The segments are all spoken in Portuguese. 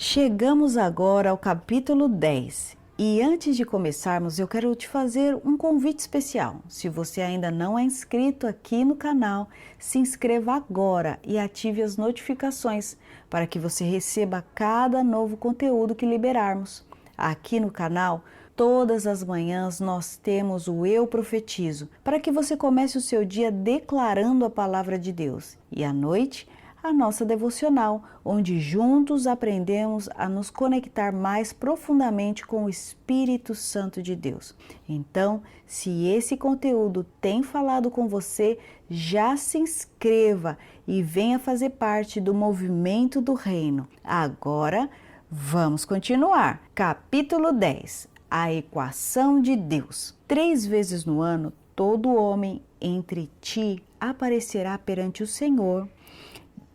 Chegamos agora ao capítulo 10 e antes de começarmos eu quero te fazer um convite especial. Se você ainda não é inscrito aqui no canal, se inscreva agora e ative as notificações para que você receba cada novo conteúdo que liberarmos. Aqui no canal, todas as manhãs nós temos o Eu Profetizo, para que você comece o seu dia declarando a palavra de Deus. E à noite, a nossa devocional, onde juntos aprendemos a nos conectar mais profundamente com o Espírito Santo de Deus. Então, se esse conteúdo tem falado com você, já se inscreva e venha fazer parte do movimento do reino. Agora, vamos continuar. Capítulo 10. A equação de Deus. 3 vezes no ano, todo homem entre ti aparecerá perante o Senhor,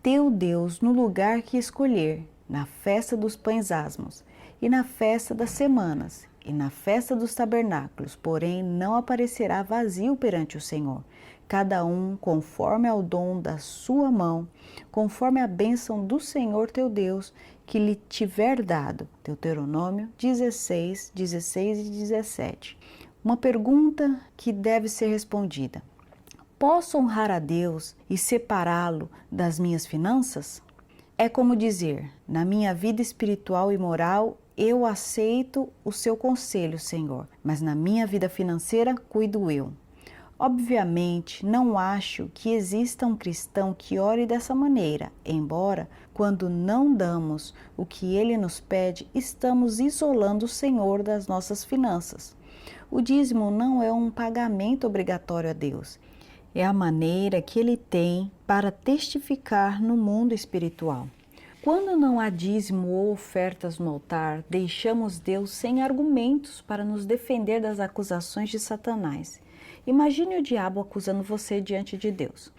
teu Deus, no lugar que escolher, na festa dos pães asmos, e na festa das semanas, e na festa dos tabernáculos, porém não aparecerá vazio perante o Senhor, cada um conforme ao dom da sua mão, conforme a bênção do Senhor teu Deus, que lhe tiver dado. Deuteronômio 16, 16 e 17. Uma pergunta que deve ser respondida. Posso honrar a Deus e separá-lo das minhas finanças? É como dizer, na minha vida espiritual e moral, eu aceito o seu conselho, Senhor, mas na minha vida financeira, cuido eu. Obviamente, não acho que exista um cristão que ore dessa maneira, embora, quando não damos o que ele nos pede, estamos isolando o Senhor das nossas finanças. O dízimo não é um pagamento obrigatório a Deus. É a maneira que ele tem para testificar no mundo espiritual. Quando não há dízimo ou ofertas no altar, deixamos Deus sem argumentos para nos defender das acusações de Satanás. Imagine o diabo acusando você diante de Deus.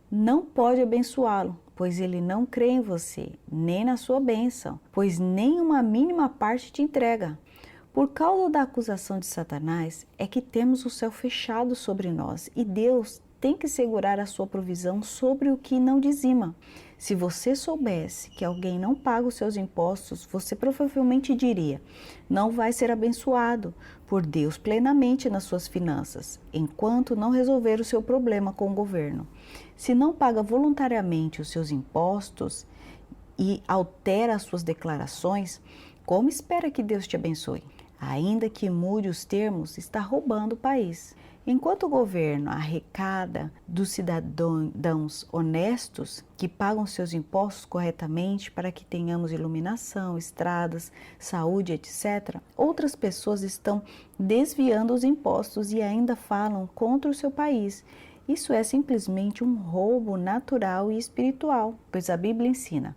Não pode abençoá-lo, pois ele não crê em você, nem na sua bênção, pois nem uma mínima parte te entrega. Por causa da acusação de Satanás, é que temos o céu fechado sobre nós e Deus tem que segurar a sua provisão sobre o que não dizima. Se você soubesse que alguém não paga os seus impostos, você provavelmente diria, não vai ser abençoado por Deus plenamente nas suas finanças, enquanto não resolver o seu problema com o governo. Se não paga voluntariamente os seus impostos e altera as suas declarações, como espera que Deus te abençoe? Ainda que mude os termos, está roubando o país. Enquanto o governo arrecada dos cidadãos honestos que pagam seus impostos corretamente para que tenhamos iluminação, estradas, saúde, etc., outras pessoas estão desviando os impostos e ainda falam contra o seu país. Isso é simplesmente um roubo natural e espiritual, pois a Bíblia ensina: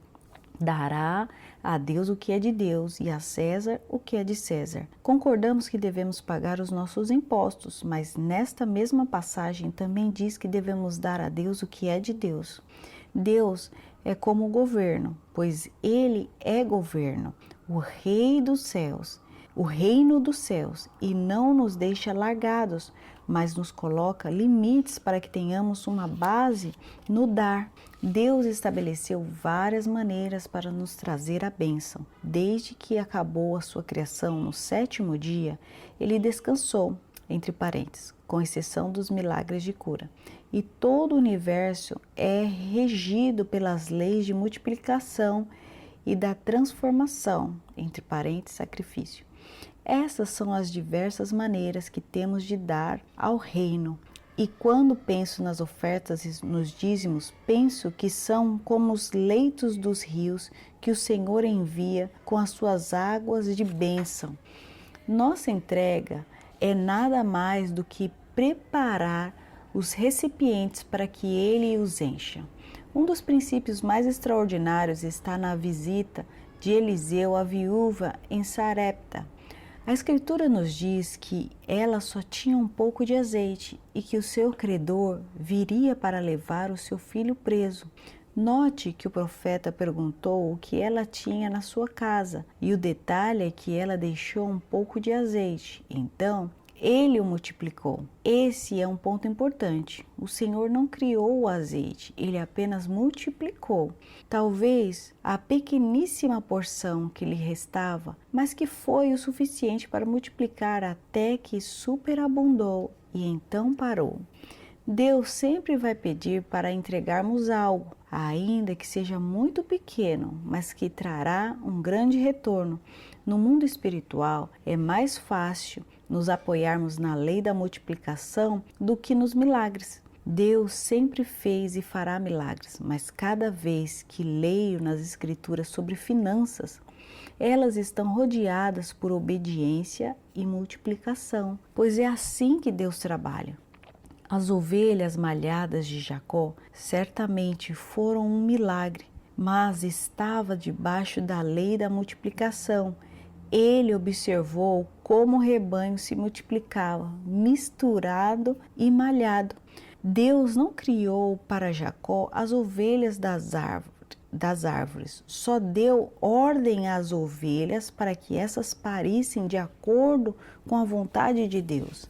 dará a Deus o que é de Deus e a César o que é de César. Concordamos que devemos pagar os nossos impostos, mas nesta mesma passagem também diz que devemos dar a Deus o que é de Deus. Deus é como o governo, pois Ele é governo, o Rei dos céus, o reino dos céus, e não nos deixa largados, mas nos coloca limites para que tenhamos uma base no dar. Deus estabeleceu várias maneiras para nos trazer a bênção. Desde que acabou a sua criação no 7º dia, ele descansou, entre parênteses, com exceção dos milagres de cura. E todo o universo é regido pelas leis de multiplicação e da transformação, entre parênteses, sacrifício. Essas são as diversas maneiras que temos de dar ao reino. E quando penso nas ofertas e nos dízimos, penso que são como os leitos dos rios que o Senhor envia com as suas águas de bênção. Nossa entrega é nada mais do que preparar os recipientes para que Ele os encha. Um dos princípios mais extraordinários está na visita de Eliseu à viúva em Sarepta. A Escritura nos diz que ela só tinha um pouco de azeite e que o seu credor viria para levar o seu filho preso. Note que o profeta perguntou o que ela tinha na sua casa e o detalhe é que ela deixou um pouco de azeite. Então, Ele o multiplicou. Esse é um ponto importante. O Senhor não criou o azeite, Ele apenas multiplicou. Talvez a pequeníssima porção que lhe restava, mas que foi o suficiente para multiplicar até que superabundou e então parou. Deus sempre vai pedir para entregarmos algo, ainda que seja muito pequeno, mas que trará um grande retorno. No mundo espiritual, é mais fácil nos apoiarmos na lei da multiplicação do que nos milagres. Deus sempre fez e fará milagres, mas cada vez que leio nas Escrituras sobre finanças, elas estão rodeadas por obediência e multiplicação, pois é assim que Deus trabalha. As ovelhas malhadas de Jacó certamente foram um milagre, mas estava debaixo da lei da multiplicação. Ele observou como o rebanho se multiplicava, misturado e malhado. Deus não criou para Jacó as ovelhas das árvores, só deu ordem às ovelhas para que essas parissem de acordo com a vontade de Deus.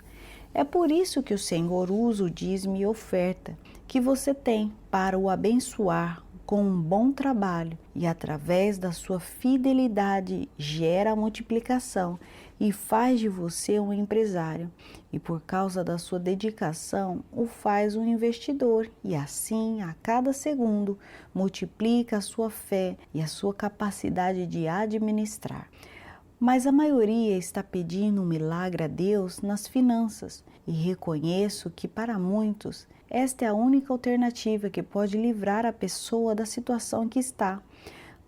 É por isso que o Senhor usa o dízimo e oferta que você tem para o abençoar com um bom trabalho e através da sua fidelidade gera a multiplicação e faz de você um empresário e por causa da sua dedicação o faz um investidor e assim a cada segundo multiplica a sua fé e a sua capacidade de administrar. Mas a maioria está pedindo um milagre a Deus nas finanças e reconheço que para muitos esta é a única alternativa que pode livrar a pessoa da situação em que está.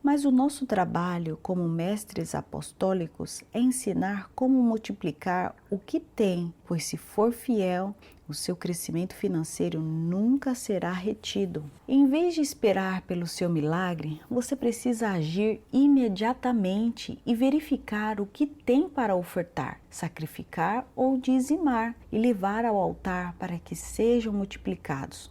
Mas o nosso trabalho como mestres apostólicos é ensinar como multiplicar o que tem, pois se for fiel, o seu crescimento financeiro nunca será retido. Em vez de esperar pelo seu milagre, você precisa agir imediatamente e verificar o que tem para ofertar, sacrificar ou dizimar e levar ao altar para que sejam multiplicados.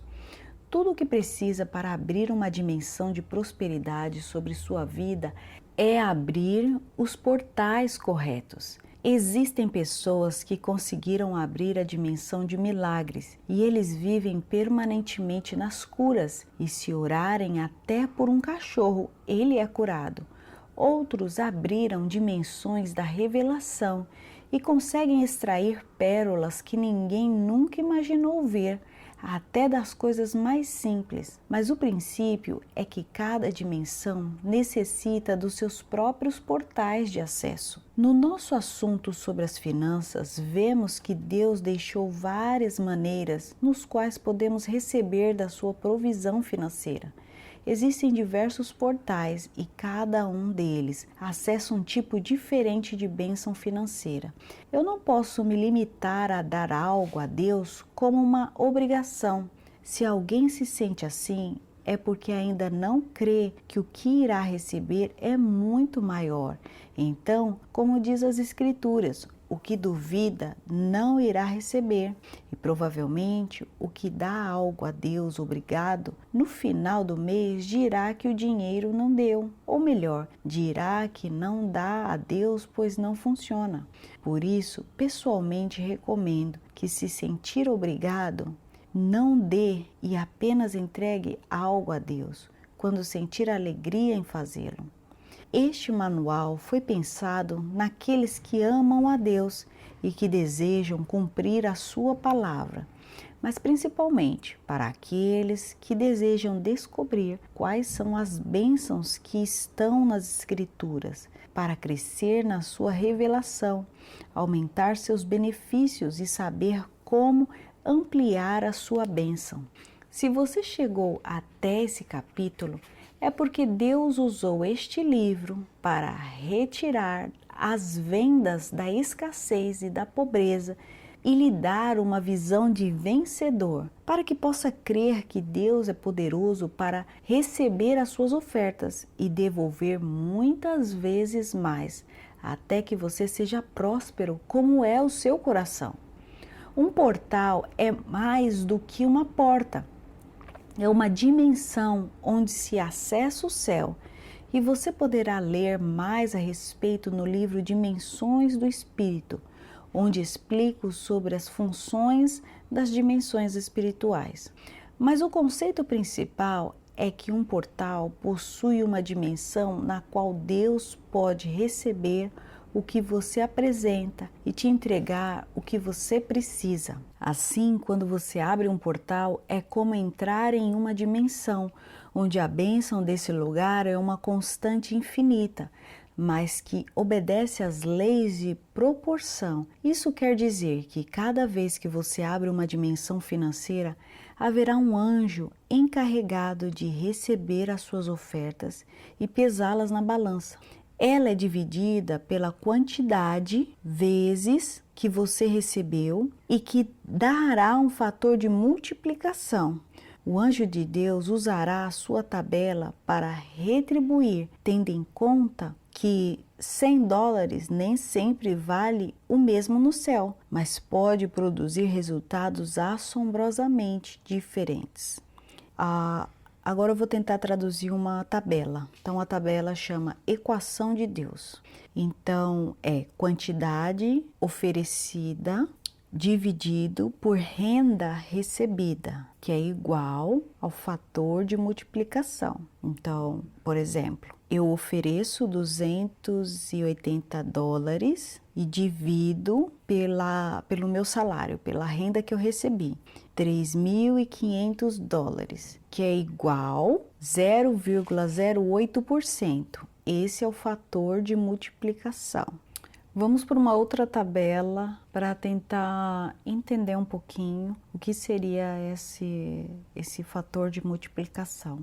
Tudo o que precisa para abrir uma dimensão de prosperidade sobre sua vida é abrir os portais corretos. Existem pessoas que conseguiram abrir a dimensão de milagres e eles vivem permanentemente nas curas e se orarem até por um cachorro, ele é curado. Outros abriram dimensões da revelação e conseguem extrair pérolas que ninguém nunca imaginou ver, até das coisas mais simples, mas o princípio é que cada dimensão necessita dos seus próprios portais de acesso. No nosso assunto sobre as finanças, vemos que Deus deixou várias maneiras nos quais podemos receber da sua provisão financeira. Existem diversos portais e cada um deles acessa um tipo diferente de bênção financeira. Eu não posso me limitar a dar algo a Deus como uma obrigação. Se alguém se sente assim, é porque ainda não crê que o que irá receber é muito maior. Então, como diz as Escrituras, o que duvida não irá receber, e provavelmente o que dá algo a Deus obrigado, no final do mês dirá que o dinheiro não deu, ou melhor, dirá que não dá a Deus pois não funciona. Por isso, pessoalmente recomendo que se sentir obrigado, não dê e apenas entregue algo a Deus, quando sentir alegria em fazê-lo. Este manual foi pensado naqueles que amam a Deus e que desejam cumprir a sua palavra, mas principalmente para aqueles que desejam descobrir quais são as bênçãos que estão nas Escrituras, para crescer na sua revelação, aumentar seus benefícios e saber como ampliar a sua bênção. Se você chegou até esse capítulo, é porque Deus usou este livro para retirar as vendas da escassez e da pobreza e lhe dar uma visão de vencedor, para que possa crer que Deus é poderoso para receber as suas ofertas e devolver muitas vezes mais, até que você seja próspero como é o seu coração. Um portal é mais do que uma porta. É uma dimensão onde se acessa o céu e você poderá ler mais a respeito no livro Dimensões do Espírito. onde explico sobre as funções das dimensões espirituais. Mas o conceito principal é que um portal possui uma dimensão na qual Deus pode receber o que você apresenta e te entregar o que você precisa. Assim, quando você abre um portal, é como entrar em uma dimensão onde a bênção desse lugar é uma constante infinita, mas que obedece às leis de proporção. Isso quer dizer que cada vez que você abre uma dimensão financeira, haverá um anjo encarregado de receber as suas ofertas e pesá-las na balança. Ela é dividida pela quantidade vezes que você recebeu e que dará um fator de multiplicação. O anjo de Deus usará a sua tabela para retribuir, tendo em conta que $100 nem sempre vale o mesmo no céu, mas pode produzir resultados assombrosamente diferentes. Agora eu vou tentar traduzir uma tabela. Então a tabela chama equação de Deus. Então é quantidade oferecida dividido por renda recebida, que é igual ao fator de multiplicação. Então, por exemplo, eu ofereço $280 e divido pelo meu salário, pela renda que eu recebi, $3.500, que é igual 0,08%. Esse é o fator de multiplicação. Vamos para uma outra tabela para tentar entender um pouquinho o que seria esse fator de multiplicação.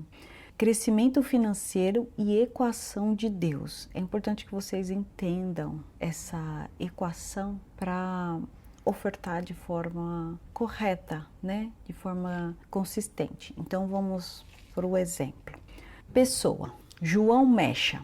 Crescimento financeiro e equação de Deus. É importante que vocês entendam essa equação para ofertar de forma correta, né? De forma consistente. Então vamos para o exemplo. Pessoa, João Mecha.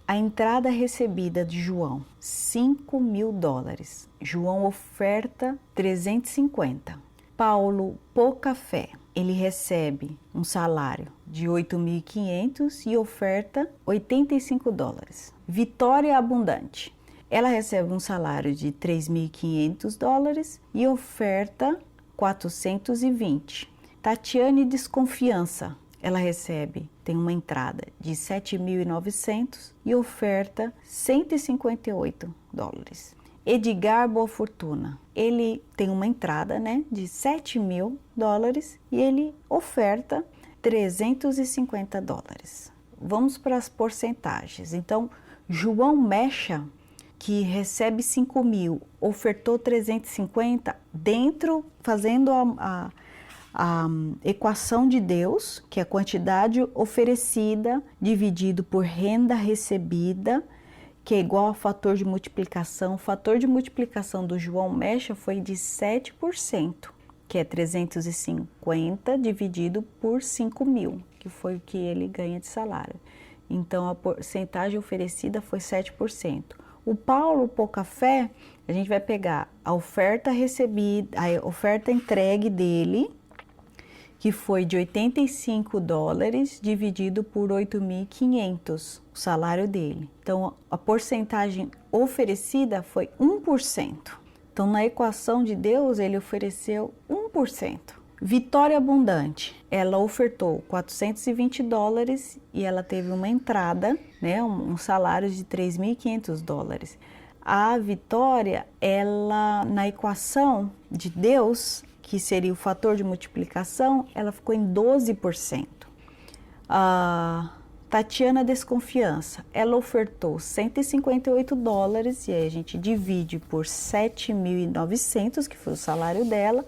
A entrada recebida de João, $5.000. João oferta 350. Paulo Pocafé, ele recebe um salário de 8.500 e oferta $85. Vitória Abundante, ela recebe um salário de $3.500 e oferta 420. Tatiane Desconfiança, ela tem uma entrada de 7.900 e oferta $158. Edgar Boa Fortuna, ele tem uma entrada, né, de $7.000 e ele oferta $350. Vamos para as porcentagens. Então, João Mecha, que recebe 5.000, ofertou 350, fazendo a equação de Deus, que é a quantidade oferecida dividido por renda recebida, que é igual ao fator de multiplicação. O fator de multiplicação do João Mecha foi de 7%, que é 350 dividido por 5.000, que foi o que ele ganha de salário. Então a porcentagem oferecida foi 7%. O Paulo Pocafé, a gente vai pegar a oferta recebida, a oferta entregue dele, que foi de $85 dividido por 8.500, o salário dele. Então, a porcentagem oferecida foi 1%. Então, na equação de Deus, ele ofereceu 1%. Vitória Abundante, ela ofertou $420 e ela teve uma entrada, né, um salário de $3.500. A Vitória, ela, na equação de Deus, que seria o fator de multiplicação, ela ficou em 12%. A Tatiana Desconfiança, ela ofertou $158 e aí a gente divide por 7.900, que foi o salário dela,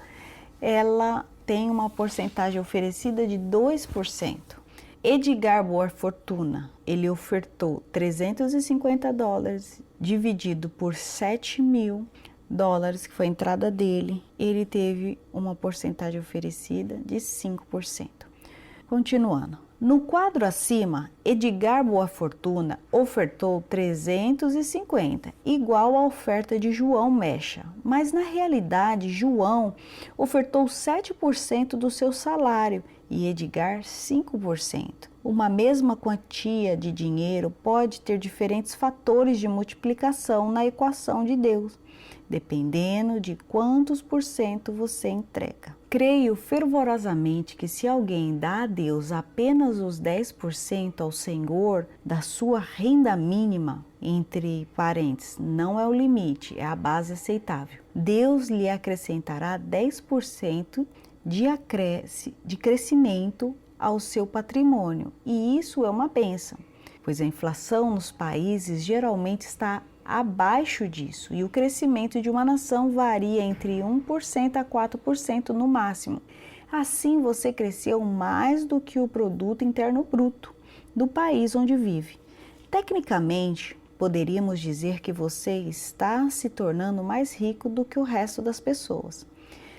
ela tem uma porcentagem oferecida de 2%. Edgar Boa Fortuna, ele ofertou $350 dividido por 7.000 que foi a entrada dele, ele teve uma porcentagem oferecida de 5%. Continuando. No quadro acima, Edgar Boa Fortuna ofertou 350, igual à oferta de João Mecha, mas na realidade João ofertou 7% do seu salário e Edgar 5%. Uma mesma quantia de dinheiro pode ter diferentes fatores de multiplicação na equação de Deus, dependendo de quantos por cento você entrega. Creio fervorosamente que se alguém dá a Deus apenas os 10% ao Senhor da sua renda mínima, entre parênteses, não é o limite, é a base aceitável, Deus lhe acrescentará 10% de crescimento ao seu patrimônio, e isso é uma bênção, pois a inflação nos países geralmente está abaixo disso e o crescimento de uma nação varia entre 1% a 4% no máximo. Assim, você cresceu mais do que o produto interno bruto do país onde vive. Tecnicamente, poderíamos dizer que você está se tornando mais rico do que o resto das pessoas.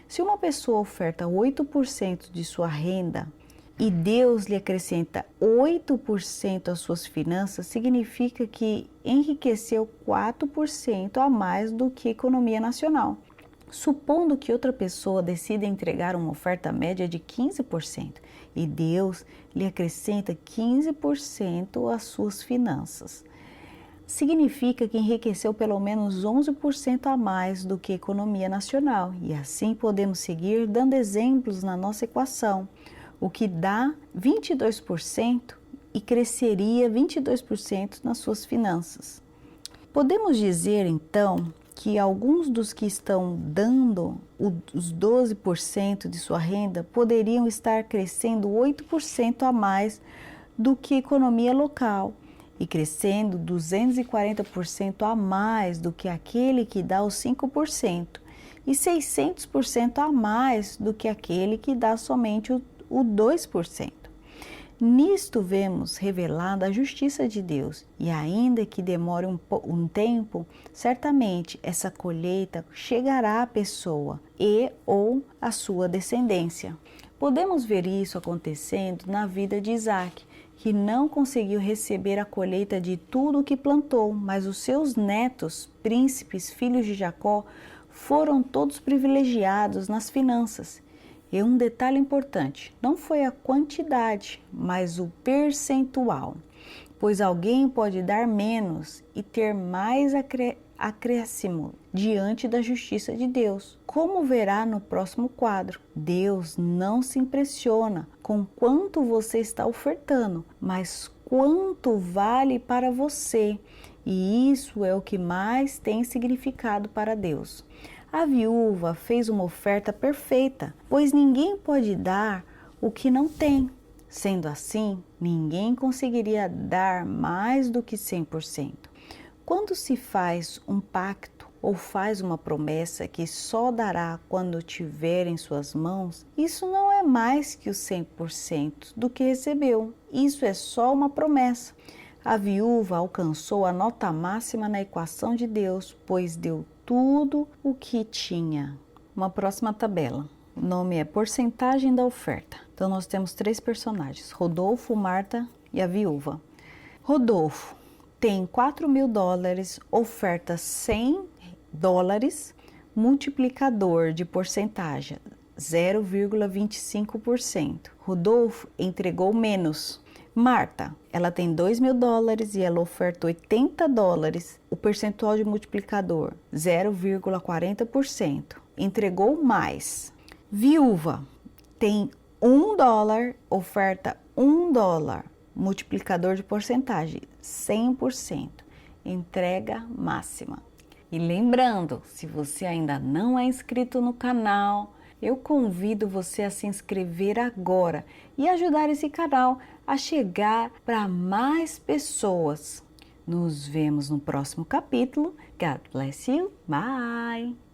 Se uma pessoa oferta 8% de sua renda e Deus lhe acrescenta 8% às suas finanças, significa que enriqueceu 4% a mais do que a economia nacional. Supondo que outra pessoa decida entregar uma oferta média de 15% e Deus lhe acrescenta 15% às suas finanças, significa que enriqueceu pelo menos 11% a mais do que a economia nacional. E assim podemos seguir dando exemplos na nossa equação, o que dá 22% e cresceria 22% nas suas finanças. Podemos dizer então que alguns dos que estão dando os 12% de sua renda poderiam estar crescendo 8% a mais do que a economia local e crescendo 240% a mais do que aquele que dá os 5% e 600% a mais do que aquele que dá somente o 2%. Nisto vemos revelada a justiça de Deus, e ainda que demore um tempo, certamente essa colheita chegará à pessoa e ou à sua descendência. Podemos ver isso acontecendo na vida de Isaac, que não conseguiu receber a colheita de tudo o que plantou, mas os seus netos, príncipes, filhos de Jacó, foram todos privilegiados nas finanças. E um detalhe importante, não foi a quantidade, mas o percentual, pois alguém pode dar menos e ter mais acréscimo diante da justiça de Deus. Como verá no próximo quadro, Deus não se impressiona com quanto você está ofertando, mas quanto vale para você, e isso é o que mais tem significado para Deus. A viúva fez uma oferta perfeita, pois ninguém pode dar o que não tem. Sendo assim, ninguém conseguiria dar mais do que 100%. Quando se faz um pacto ou faz uma promessa que só dará quando tiver em suas mãos, isso não é mais que o 100% do que recebeu. Isso é só uma promessa. A viúva alcançou a nota máxima na equação de Deus, pois deu tudo o que tinha. Uma próxima tabela. O nome é porcentagem da oferta. Então nós temos 3 personagens, Rodolfo, Marta e a viúva. Rodolfo tem $4.000, oferta $100, multiplicador de porcentagem 0,25%. Rodolfo entregou menos. Marta, ela tem $2.000 e ela oferta $80, o percentual de multiplicador 0,40%, entregou mais. Viúva tem $1, oferta $1, multiplicador de porcentagem 100%, entrega máxima. E lembrando, se você ainda não é inscrito no canal, eu convido você a se inscrever agora e ajudar esse canal a chegar para mais pessoas. Nos vemos no próximo capítulo. God bless you. Bye!